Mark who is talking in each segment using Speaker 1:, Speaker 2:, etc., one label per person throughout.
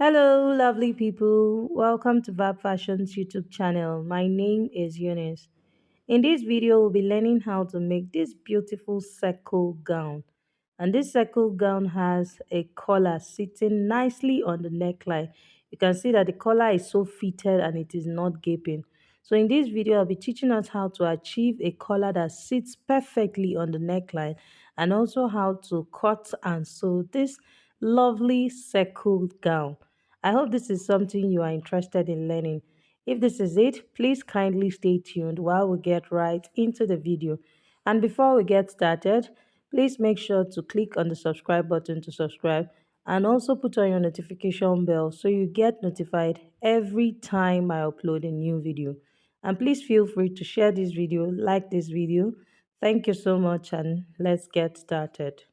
Speaker 1: Hello, lovely people. Welcome to Vab Fashion's YouTube channel. My name is Eunice. In this video, we'll be learning how to make this beautiful circle gown. And this circle gown has a collar sitting nicely on the neckline. You can see that the collar is so fitted and it is not gaping. So in this video, I'll be teaching us how to achieve a collar that sits perfectly on the neckline and also how to cut and sew this lovely circle gown. I hope this is something you are interested in learning. If this is it, please kindly stay tuned while we get right into the video. And before we get started, please make sure to click on the subscribe button to subscribe and also put on your notification bell so you get notified every time I upload a new video. And please feel free to share this video, like this video. Thank you so much and let's get started.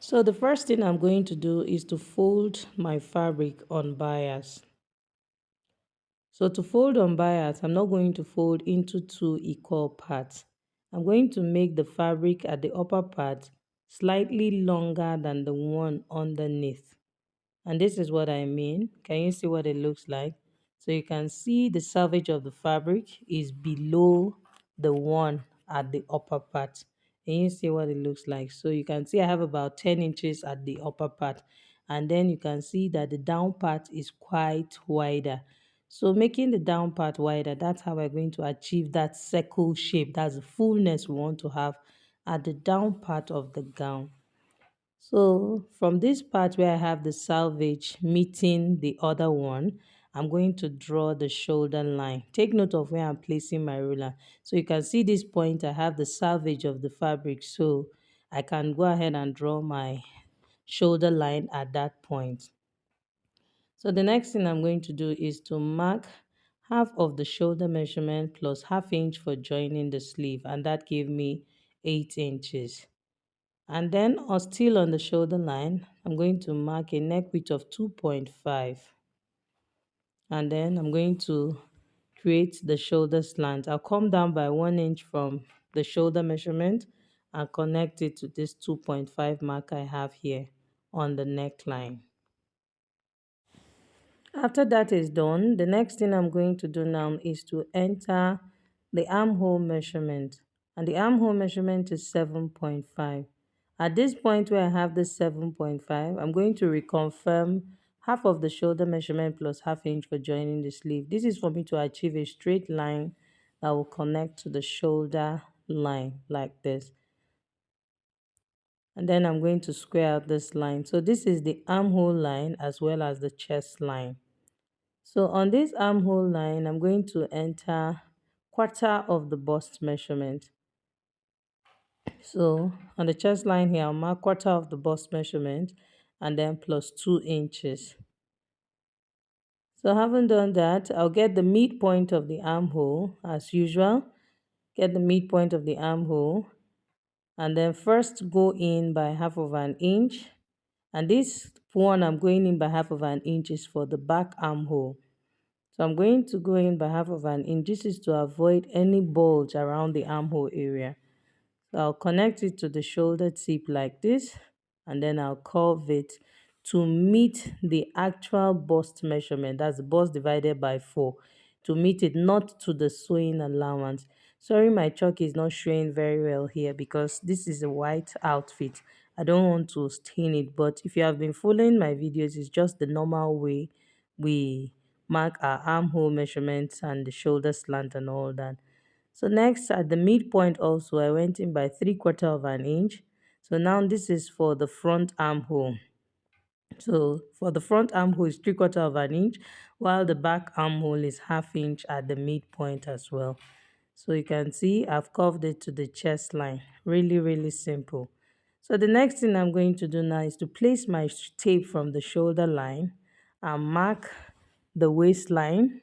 Speaker 1: So the first thing I'm going to do is to fold my fabric on bias. So to fold on bias, I'm not going to fold into two equal parts. I'm going to make the fabric at the upper part slightly longer than the one underneath. And this is what I mean. Can you see what it looks like? So you can see the selvage of the fabric is below the one at the upper part. And you see what it looks like. So you can see I have about 10 inches at the upper part. And then you can see that the down part is quite wider. So making the down part wider, that's how we're going to achieve that circle shape. That's the fullness we want to have at the down part of the gown. So from this part where I have the selvage meeting the other one, I'm going to draw the shoulder line. Take note of where I'm placing my ruler. So you can see this point, I have the selvage of the fabric. So I can go ahead and draw my shoulder line at that point. So the next thing I'm going to do is to mark half of the shoulder measurement plus half inch for joining the sleeve, and that gave me 8 inches. And then still on the shoulder line, I'm going to mark a neck width of 2.5. And then I'm going to create the shoulder slant. I'll come down by 1 inch from the shoulder measurement and connect it to this 2.5 mark I have here on the neckline. After that is done, the next thing I'm going to do now is to enter the armhole measurement. And the armhole measurement is 7.5. At this point where I have the 7.5, I'm going to reconfirm half of the shoulder measurement plus half inch for joining the sleeve. This is for me to achieve a straight line that will connect to the shoulder line like this. And then I'm going to square out this line. So this is the armhole line as well as the chest line. So on this armhole line, I'm going to enter quarter of the bust measurement. So on the chest line here, I'll mark quarter of the bust measurement and then plus 2 inches. So having done that, I'll get the midpoint of the armhole as usual. Get the midpoint of the armhole and then first go in by half of an inch. And this one I'm going in by half of an inch is for the back armhole. So I'm going to go in by half of an inch. This is to avoid any bulge around the armhole area. So I'll connect it to the shoulder tip like this, and then I'll curve it to meet the actual bust measurement. That's the bust divided by 4. To meet it, not to the sewing allowance. Sorry, my chalk is not showing very well here because this is a white outfit. I don't want to stain it, but if you have been following my videos, it's just the normal way we mark our armhole measurements and the shoulder slant and all that. So next at the midpoint also I went in by 3/4 of an inch. So now this is for the front armhole. So for the front armhole is 3/4 of an inch, while the back armhole is half inch at the midpoint as well. So you can see I've curved it to the chest line. Really simple. So the next thing I'm going to do now is to place my tape from the shoulder line and mark the waistline.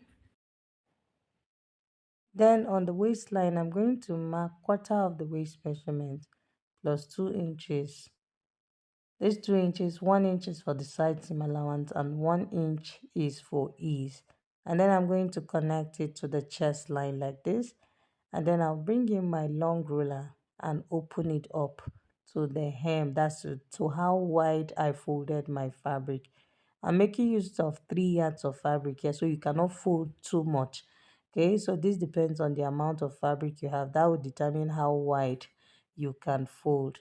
Speaker 1: Then on the waistline, I'm going to mark quarter of the waist measurement plus 2 inches. This 2 inches, 1 inch is for the side seam allowance and 1 inch is for ease. And then I'm going to connect it to the chest line like this. And then I'll bring in my long ruler and open it up to the hem. That's to how wide I folded my fabric. I'm making use of 3 yards of fabric here, so you cannot fold too much. Okay, so this depends on the amount of fabric you have. That will determine how wide you can fold.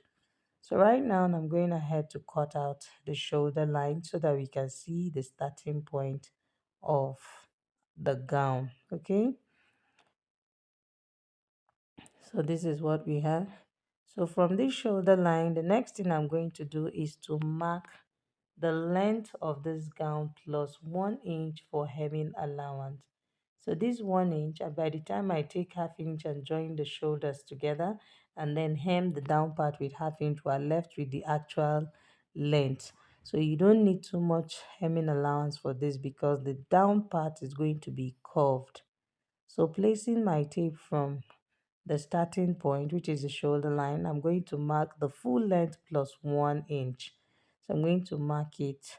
Speaker 1: So right now I'm going ahead to cut out the shoulder line so that we can see the starting point of the gown. Okay, so this is what we have. So from this shoulder line, the next thing I'm going to do is to mark the length of this gown plus 1 inch for hemming allowance. So this 1 inch, and by the time I take ½ inch and join the shoulders together and then hem the down part with ½ inch, we're left with the actual length. So you don't need too much hemming allowance for this because the down part is going to be curved. So placing my tape from the starting point, which is the shoulder line, I'm going to mark the full length plus 1 inch. So I'm going to mark it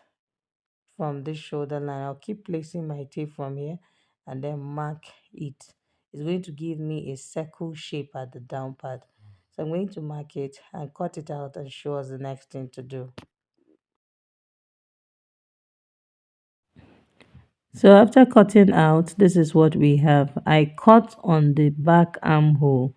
Speaker 1: from this shoulder line. I'll keep placing my tape from here and then mark it. It's going to give me a circle shape at the down part. So I'm going to mark it and cut it out and show us the next thing to do. So after cutting out, this is what we have. I cut on the back armhole.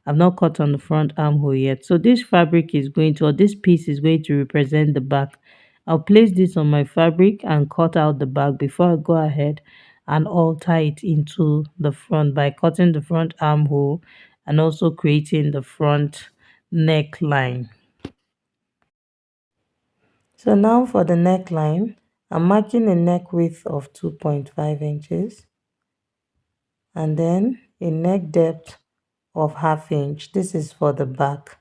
Speaker 1: I've not cut on the front armhole yet. So this fabric is going to, or this piece is going to represent the back. I'll place this on my fabric and cut out the back before I go ahead and alter it into the front by cutting the front armhole and also creating the front neckline. So now for the neckline, I'm marking a neck width of 2.5 inches and then a neck depth of ½ inch. This is for the back.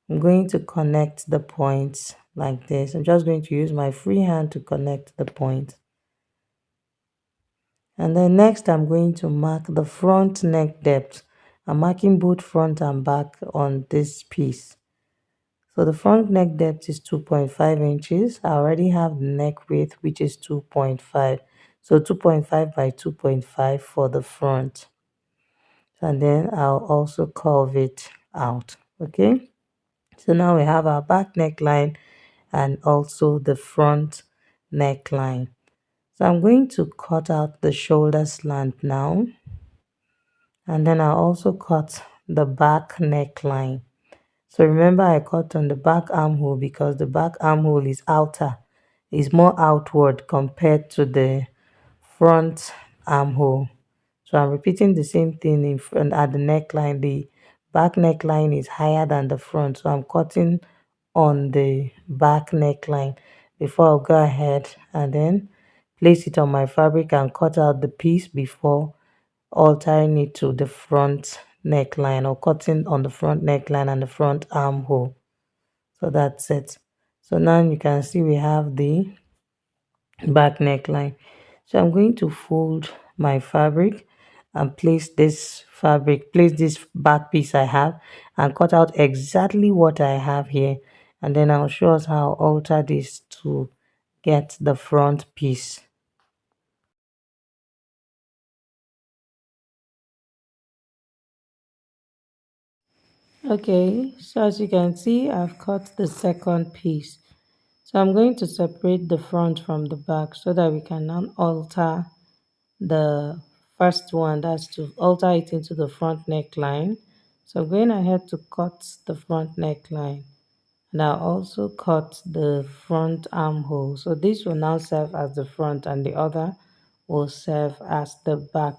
Speaker 1: I'm going to connect the points like this. I'm just going to use my free hand to connect the point. And then next I'm going to mark the front neck depth. I'm marking both front and back on this piece. So the front neck depth is 2.5 inches. I already have the neck width, which is 2.5. So 2.5 by 2.5 for the front. And then I'll also curve it out. Okay, so now we have our back neckline and also the front neckline. So I'm going to cut out the shoulder slant now, and then I'll also cut the back neckline. So remember, I cut on the back armhole because the back armhole is outer, is more outward compared to the front armhole. So I'm repeating the same thing in front at the neckline. The back neckline is higher than the front, so I'm cutting on the back neckline before I'll go ahead and then place it on my fabric and cut out the piece before altering it to the front neckline, or cutting on the front neckline and the front armhole. So that's it. So now you can see we have the back neckline. So I'm going to fold my fabric and place this back piece I have and cut out exactly what I have here, and then I'll show us how I'll alter this to get the front piece. Okay, so as you can see, I've cut the second piece. So I'm going to separate the front from the back so that we can now alter the first one. That's to alter it into the front neckline. So I'm going ahead to cut the front neckline, and I'll also cut the front armhole. So this will now serve as the front and the other will serve as the back.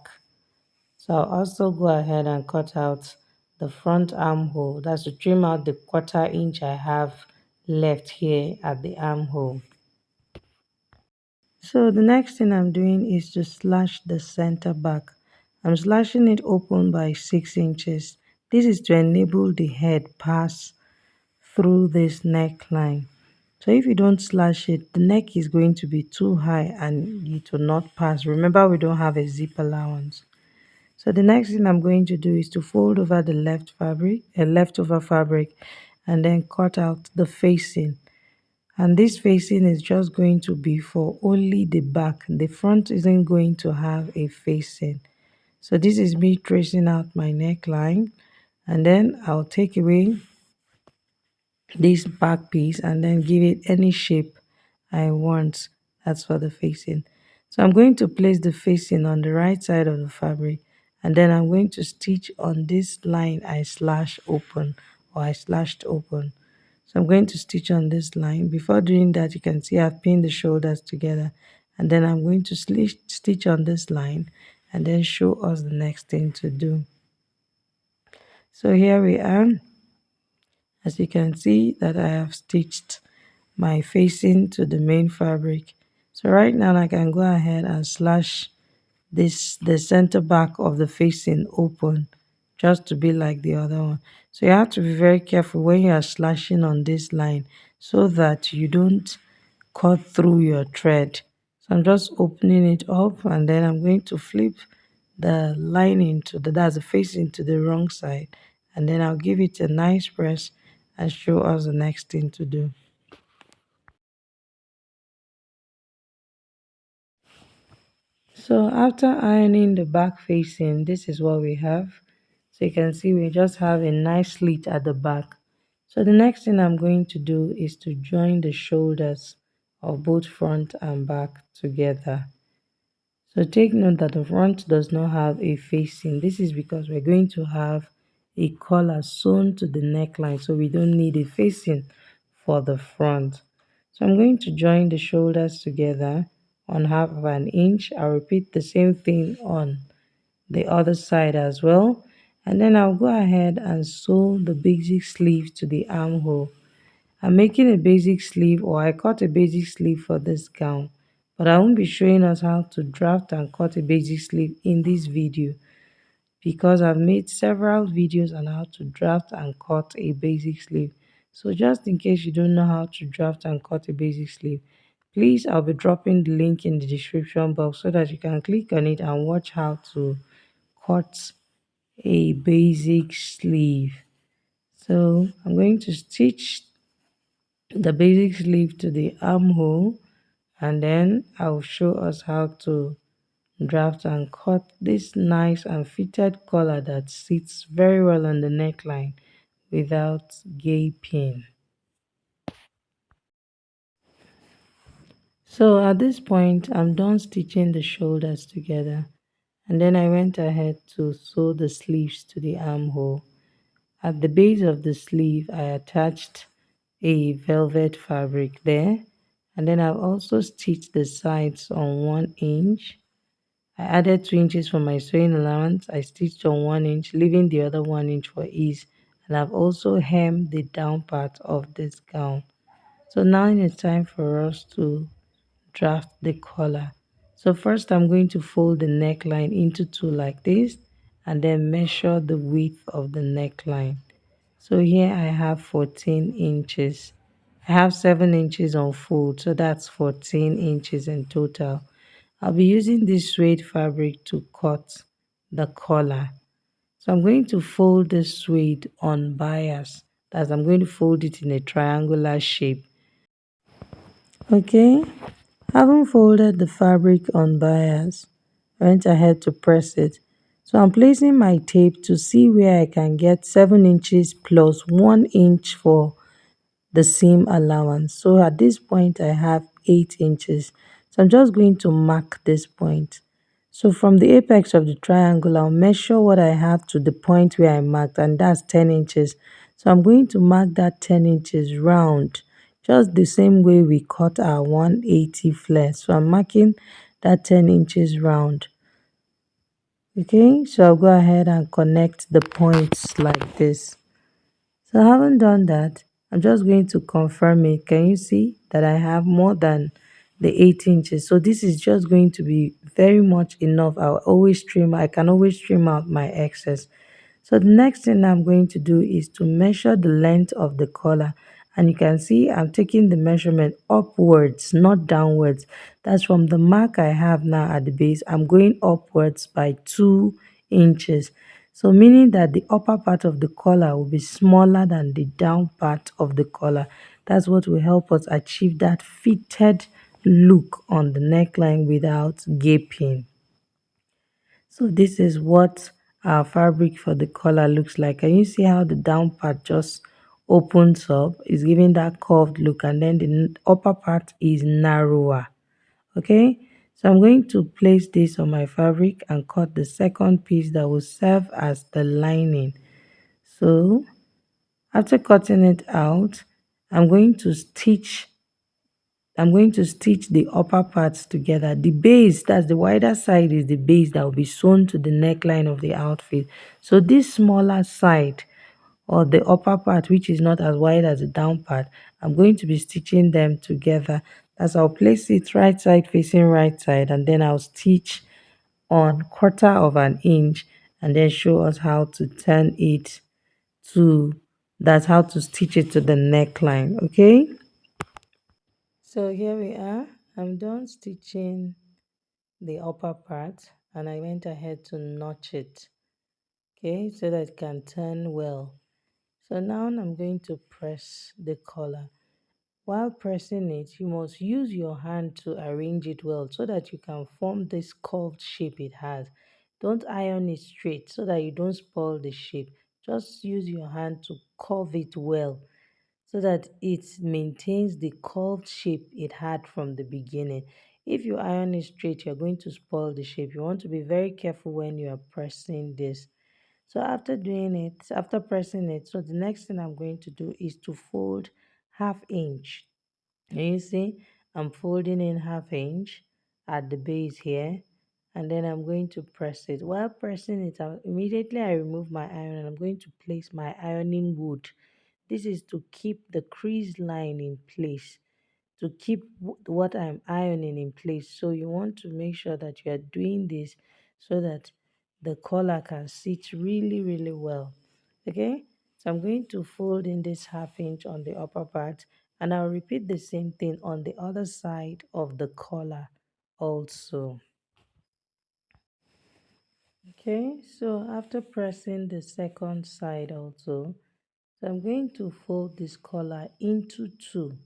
Speaker 1: So I'll also go ahead and cut out the front armhole. That's to trim out the ½ inch I have left here at the armhole. So the next thing I'm doing is to slash the center back. I'm slashing it open by 6 inches. This is to enable the head pass through this neckline. So if you don't slash it, the neck is going to be too high and it will not pass. Remember, we don't have a zip allowance. So the next thing I'm going to do is to fold over the leftover fabric, and then cut out the facing. And this facing is just going to be for only the back. The front isn't going to have a facing. So this is me tracing out my neckline, and then I'll take away this back piece and then give it any shape I want. That's for the facing. So I'm going to place the facing on the right side of the fabric, and then I'm going to stitch on this line I slash open, or I slashed open. So I'm going to stitch on this line. Before doing that, you can see I've pinned the shoulders together, and then I'm going to stitch on this line and then show us the next thing to do. So here we are. As you can see that I have stitched my facing to the main fabric. So right now I can go ahead and slash the center back of the facing open, just to be like the other one. So you have to be very careful when you are slashing on this line so that you don't cut through your thread. So I'm just opening it up, and then I'm going to flip the lining to that's the facing to the wrong side, and then I'll give it a nice press and show us the next thing to do. So after ironing the back facing, this is what we have. So you can see we just have a nice slit at the back. So the next thing I'm going to do is to join the shoulders of both front and back together. So take note that the front does not have a facing. This is because we're going to have a collar sewn to the neckline, so we don't need a facing for the front. So I'm going to join the shoulders together on half of an inch. I'll repeat the same thing on the other side as well. And then I'll go ahead and sew the basic sleeve to the armhole. I'm making a basic sleeve, or I cut a basic sleeve for this gown, but I won't be showing us how to draft and cut a basic sleeve in this video, because I've made several videos on how to draft and cut a basic sleeve. So just in case you don't know how to draft and cut a basic sleeve, please, I'll be dropping the link in the description box so that you can click on it and watch how to cut a basic sleeve. So I'm going to stitch the basic sleeve to the armhole, and then I'll show us how to draft and cut this nice and fitted collar that sits very well on the neckline without gaping. So at this point I'm done stitching the shoulders together, and then I went ahead to sew the sleeves to the armhole. At the base of the sleeve I attached a velvet fabric there, and then I've also stitched the sides on 1 inch. I added 2 inches for my sewing allowance. I stitched on 1 inch, leaving the other 1 inch for ease, and I've also hemmed the down part of this gown. So now it's time for us to draft the collar. So first I'm going to fold the neckline into two like this, and then measure the width of the neckline. So here I have 14 inches. I have 7 inches on fold, so that's 14 inches in total. I'll be using this suede fabric to cut the collar. So I'm going to fold this suede on bias. That's, I'm going to fold it in a triangular shape. Okay, having folded the fabric on bias, I went ahead to press it. So I'm placing my tape to see where I can get 7 inches plus 1 inch for the seam allowance. So at this point I have 8 inches. So I'm just going to mark this point. So from the apex of the triangle, I'll measure what I have to the point where I marked, and that's 10 inches. So I'm going to mark that 10 inches round, just the same way we cut our 180 flare. So I'm marking that 10 inches round. Okay, so I'll go ahead and connect the points like this. So I haven't done that. I'm just going to confirm it. Can you see that I have more than the 8 inches? So this is just going to be very much enough. I can always trim out my excess. So the next thing I'm going to do is to measure the length of the collar. And you can see I'm taking the measurement upwards, not downwards. That's from the mark I have now at the base. I'm going upwards by 2 inches. So meaning that the upper part of the collar will be smaller than the down part of the collar. That's what will help us achieve that fitted look on the neckline without gaping. So this is what our fabric for the collar looks like. Can you see how the down part just opens up, is giving that curved look, and then the upper part is narrower. Okay, so I'm going to place this on my fabric and cut the second piece that will serve as the lining. So after cutting it out, I'm going to stitch I'm going to stitch the upper parts together. The base, that's the wider side, is the base that will be sewn to the neckline of the outfit. So this smaller side, or the upper part, which is not as wide as the down part, I'm going to be stitching them together. As I'll place it right side facing right side, and then I'll stitch on 1/4 inch and then show us how to turn it to, that's how to stitch it to the neckline. Okay, so here we are. I'm done stitching the upper part, and I went ahead to notch it, okay, so that it can turn well. So now I'm going to press the collar. While pressing it, you must use your hand to arrange it well so that you can form this curved shape it has. Don't iron it straight so that you don't spoil the shape. Just use your hand to curve it well so that it maintains the curved shape it had from the beginning. If you iron it straight, you're going to spoil the shape. You want to be very careful when you are pressing this. So after doing it, after pressing it, so the next thing I'm going to do is to fold 1/2 inch. And you see, I'm folding in 1/2 inch at the base here, and then I'm going to press it. While pressing it, immediately I remove my iron and I'm going to place my ironing wood. This is to keep the crease line in place, to keep what I'm ironing in place. So you want to make sure that you are doing this so that the collar can sit really, really well. Okay, so I'm going to fold in this 1/2 inch on the upper part, and I'll repeat the same thing on the other side of the collar also. Okay, so after pressing the second side also, so I'm going to fold this collar into two.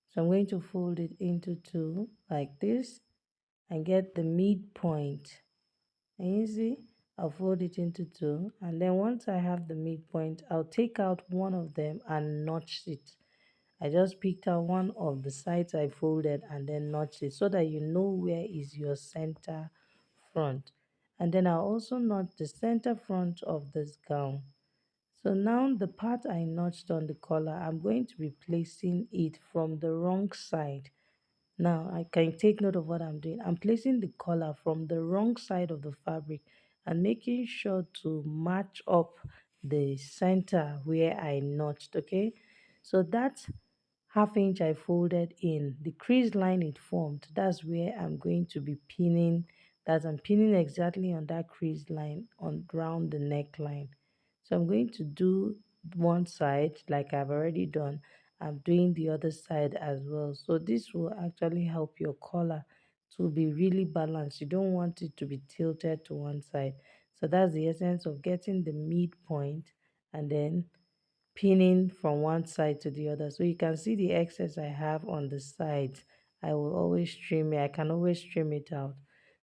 Speaker 1: So I'm going to fold it into two like this and get the midpoint. And you see, I'll fold it into two, and then once I have the midpoint, I'll take out one of them and notch it. I just picked out one of the sides I folded and then notched it so that you know where is your center front. And then I'll also notch the center front of this gown. So now the part I notched on the collar, I'm going to be placing it from the wrong side. Now I can take note of what I'm doing. I'm placing the collar from the wrong side of the fabric and making sure to match up the center where I notched, okay? So that 1/2 inch I folded in, the crease line it formed, that's where I'm going to be pinning, that I'm pinning exactly on that crease line on around the neckline. So I'm going to do one side like I've already done. I'm doing the other side as well. So this will actually help your collar to be really balanced. You don't want it to be tilted to one side. So that's the essence of getting the midpoint and then pinning from one side to the other. So you can see the excess I have on the sides. I will always trim it. I can always trim it out.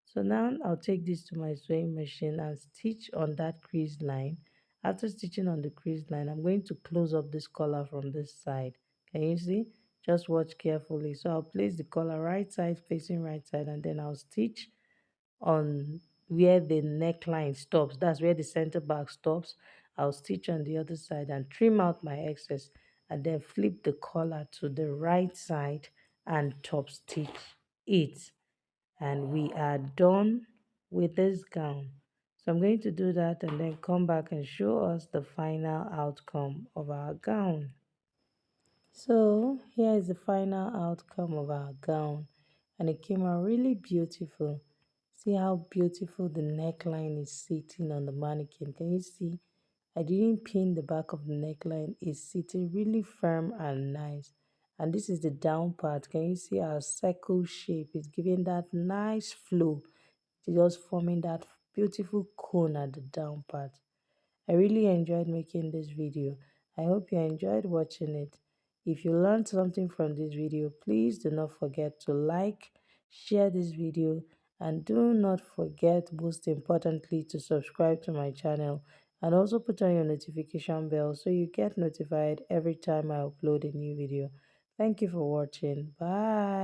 Speaker 1: So now I'll take this to my sewing machine and stitch on that crease line. After stitching on the crease line, I'm going to close up this collar from this side. Can you see? Just watch carefully. So I'll place the collar right side facing right side, and then I'll stitch on where the neckline stops. That's where the center back stops. I'll stitch on the other side and trim out my excess, and then flip the collar to the right side and top stitch it. And we are done with this gown. So I'm going to do that and then come back and show us the final outcome of our gown. So here is the final outcome of our gown, and it came out really beautiful. See how beautiful the neckline is sitting on the mannequin. Can you see? I didn't pin the back of the neckline. It's sitting really firm and nice. And this is the down part. Can you see our circle shape? It's giving that nice flow. It's just forming that beautiful cone at the down part. I really enjoyed making this video. I hope you enjoyed watching it. If you learned something from this video, please do not forget to like, share this video, and do not forget, most importantly, to subscribe to my channel and also put on your notification bell so you get notified every time I upload a new video. Thank you for watching. Bye.